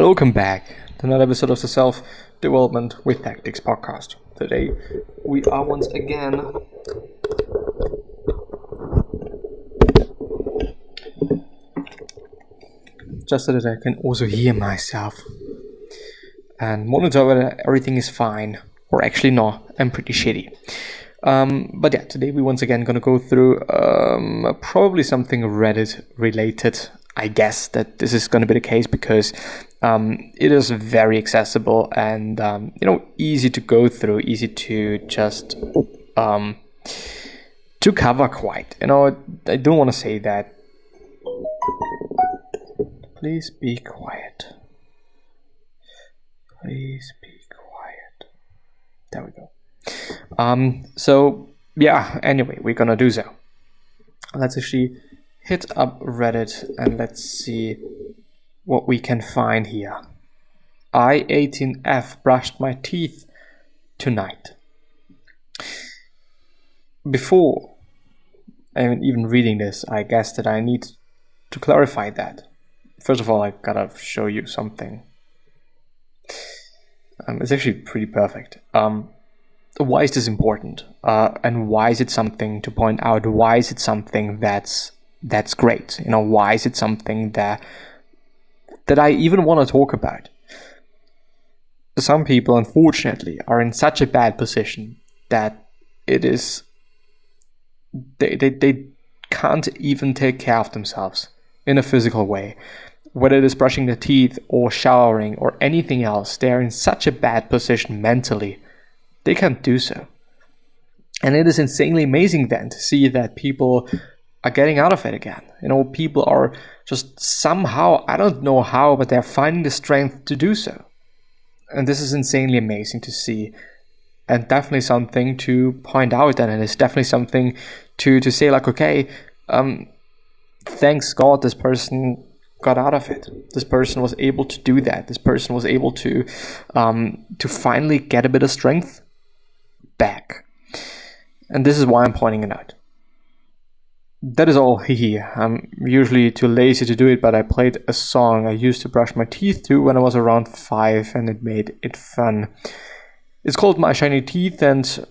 Welcome back to another episode of the Self-Development with Tactics podcast. Today we are once again just so that I can also hear myself and monitor whether everything is fine, or actually no, I'm pretty shitty. But yeah, today we once again gonna go through probably something Reddit related. I guess that this is going to be the case because it is very accessible and easy to go through, easy to just to cover quite. I don't want to say that. Please be quiet. Please be quiet. There we go. So yeah. Anyway, we're gonna do so. Let's actually hit up Reddit and let's see what we can find here. I18F brushed my teeth tonight. Before even reading this, I guess that I need to clarify that. First of all, I gotta show you something. It's actually pretty perfect. Why is this important? And why is it something to point out? Why is it something that's great? Why is it something that I even want to talk about? Some people, unfortunately, are in such a bad position that it is they can't even take care of themselves in a physical way. Whether it is brushing their teeth or showering or anything else, they're in such a bad position mentally, they can't do so. And it is insanely amazing then to see that people are getting out of it again. People are just somehow, I don't know how, but they're finding the strength to do so. And this is insanely amazing to see, and definitely something to point out. And it is definitely something to say like, okay, thanks God this person got out of it. This person was able to do that. This person was able to finally get a bit of strength back. And this is why I'm pointing it out. That is all. I'm usually too lazy to do it, but I played a song I used to brush my teeth to when I was around 5, and it made it fun. It's called My Shiny Teeth and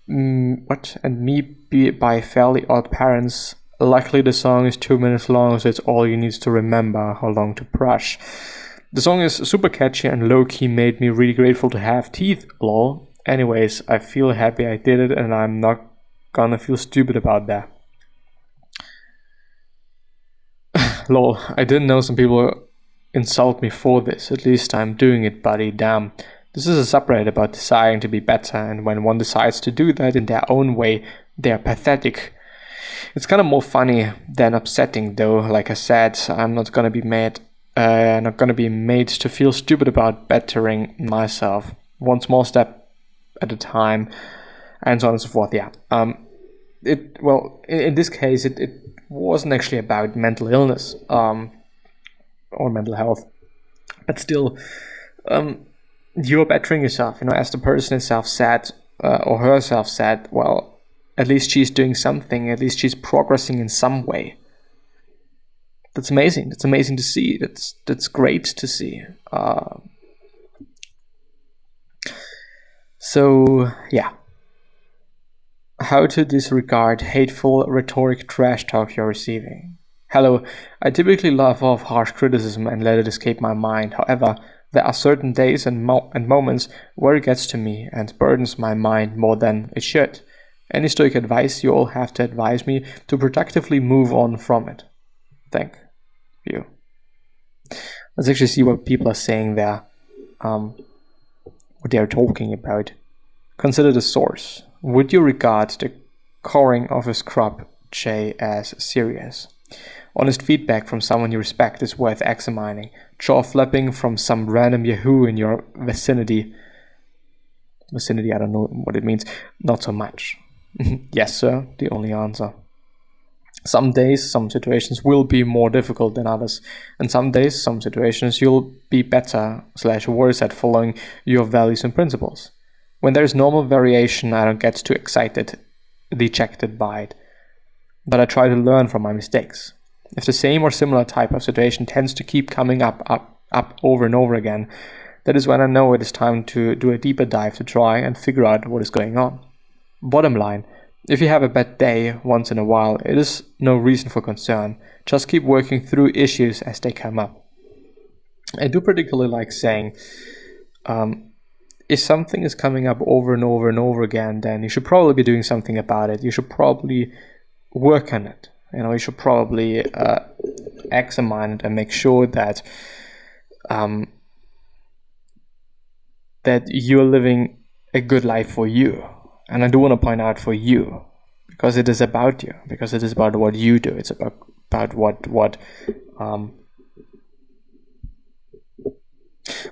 Me by Fairly Odd Parents. Luckily the song is 2 minutes long, so it's all you need to remember how long to brush. The song is super catchy and low-key made me really grateful to have teeth, lol. Anyways, I feel happy I did it, and I'm not gonna feel stupid about that. Lol, I didn't know some people insult me for this. At least I'm doing it, buddy. Damn. This is a subreddit about desiring to be better, and when one decides to do that in their own way, they're pathetic. It's kind of more funny than upsetting, though. Like I said, I'm not gonna be made to feel stupid about bettering myself. One small step at a time, and so on and so forth. Yeah. In this case, it wasn't actually about mental illness or mental health, but still, you're bettering yourself. As the person itself said, or herself said, well, at least she's doing something. At least she's progressing in some way. That's amazing. That's amazing to see. That's great to see. So yeah. How to disregard hateful rhetoric trash talk you're receiving. Hello, I typically laugh off harsh criticism and let it escape my mind. However, there are certain days and moments where it gets to me and burdens my mind more than it should. Any stoic advice you all have to advise me to productively move on from it. Thank you. Let's actually see what people are saying there. What they're talking about. Consider the source. Would you regard the coring of a scrub J as serious? Honest feedback from someone you respect is worth examining. Jaw flapping from some random Yahoo in your vicinity. Vicinity, I don't know what it means. Not so much. Yes, sir, the only answer. Some days, some situations will be more difficult than others. And some days, some situations you'll be better/worse at following your values and principles. When there's normal variation, I don't get too dejected by it. But I try to learn from my mistakes. If the same or similar type of situation tends to keep coming up up over and over again, that is when I know it is time to do a deeper dive to try and figure out what is going on. Bottom line, if you have a bad day once in a while, it is no reason for concern. Just keep working through issues as they come up. I do particularly like saying, if something is coming up over and over and over again, then you should probably be doing something about it. You should probably work on it. You should probably examine it and make sure that that you're living a good life for you. And I do want to point out for you, because it is about you, because it is about what you do. It's about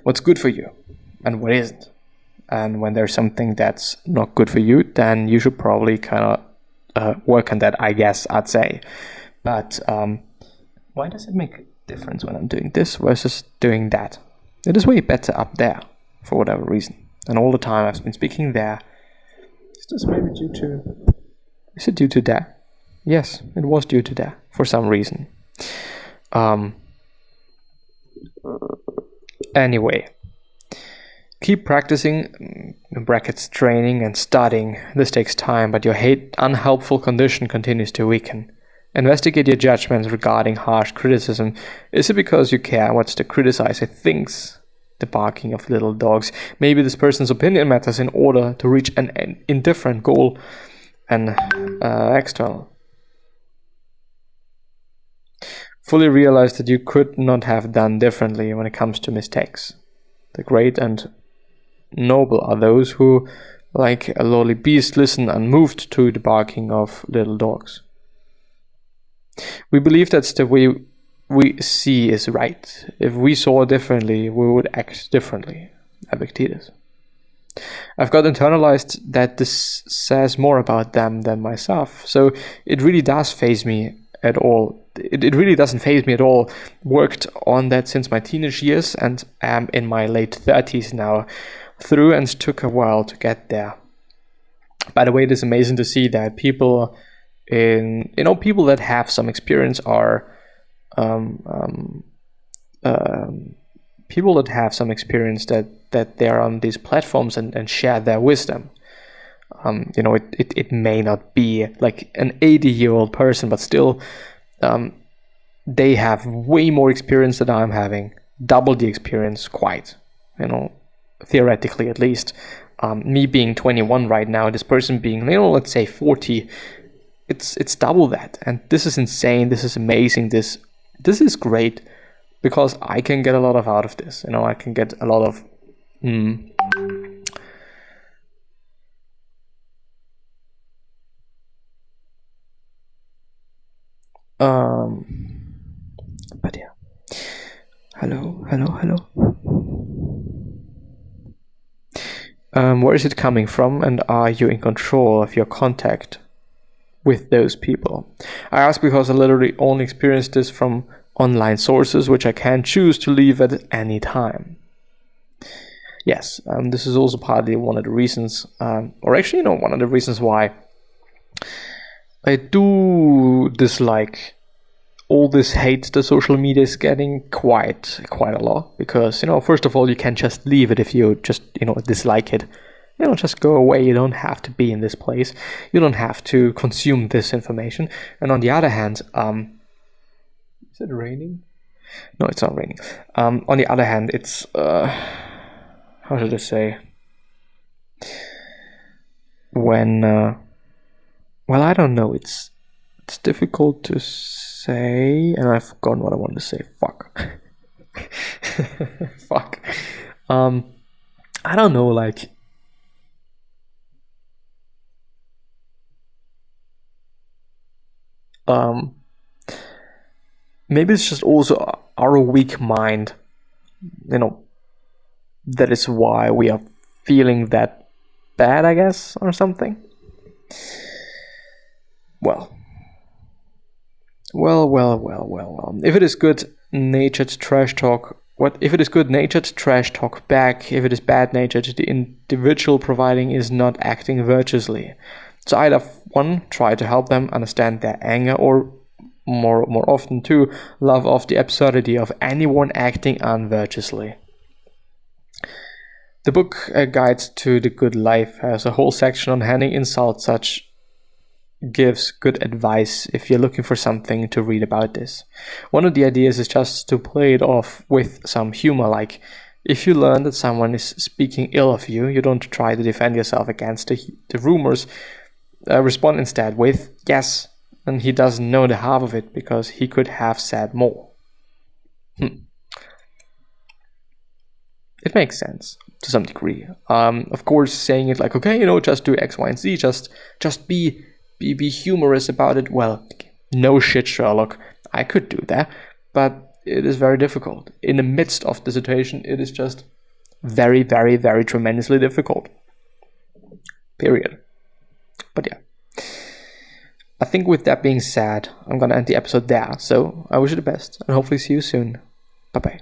what's good for you and what isn't. And when there's something that's not good for you, then you should probably kind of work on that, I guess I'd say. But why does it make a difference when I'm doing this versus doing that? It is way better up there, for whatever reason. And all the time I've been speaking there. Is this maybe due to... Is it due to that? Yes, it was due to that, for some reason. Anyway. Keep practicing, in brackets, training and studying. This takes time, but your unhelpful condition continues to weaken. Investigate your judgments regarding harsh criticism. Is it because you care what the criticizer thinks? The barking of little dogs. Maybe this person's opinion matters in order to reach an indifferent goal and external. Fully realize that you could not have done differently when it comes to mistakes. The great and noble are those who, like a lowly beast, listen unmoved to the barking of little dogs. We believe that's the way we see is right. If we saw differently, we would act differently. Epictetus. I've got internalized that this says more about them than myself, so it really does faze me at all. It really doesn't faze me at all. Worked on that since my teenage years and am in my late 30s now. Through and took a while to get there. By the way, it is amazing to see that people people that have some experience are people that have some experience that they're on these platforms and share their wisdom. It may not be like an 80-year-old person, but still they have way more experience than I'm having, double the experience quite, theoretically at least. Me being 21 right now, this person being, let's say 40, it's double that. And this is insane. This is amazing. This is great because I can get a lot out of this. I can get a lot of but yeah. Hello. Where is it coming from, and are you in control of your contact with those people? I ask because I literally only experienced this from online sources, which I can choose to leave at any time. Yes, this is also partly one of the reasons, one of the reasons why I do dislike all this hate the social media is getting quite a lot, because first of all, you can just leave it if you just dislike it. Just go away. You don't have to be in this place. You don't have to consume this information. And on the other hand, is it raining? No, it's not raining. On the other hand, it's how should I say? When I don't know. It's difficult to say, and I've forgotten what I wanted to say. Fuck. Fuck. I don't know, like. Maybe it's just also our weak mind, that is why we are feeling that bad, I guess, or something. Well. If it is good-natured trash talk, if it is good-natured trash talk back? If it is bad-natured, the individual providing is not acting virtuously. So either one, try to help them understand their anger, or more often too, love of the absurdity of anyone acting unvirtuously. The book Guide to the Good Life has a whole section on handling insults, such gives good advice if you're looking for something to read about this. One of the ideas is just to play it off with some humor, like if you learn that someone is speaking ill of you, you don't try to defend yourself against the rumors. Respond instead with, yes, and he doesn't know the half of it because he could have said more. It makes sense to some degree. Of course, saying it like, okay, just do X, Y, and Z, just be humorous about it. Well, no shit, Sherlock. I could do that, but it is very difficult. In the midst of the situation, it is just very, very, very tremendously difficult. Period. But yeah. I think with that being said, I'm gonna end the episode there. So I wish you the best and hopefully see you soon. Bye bye.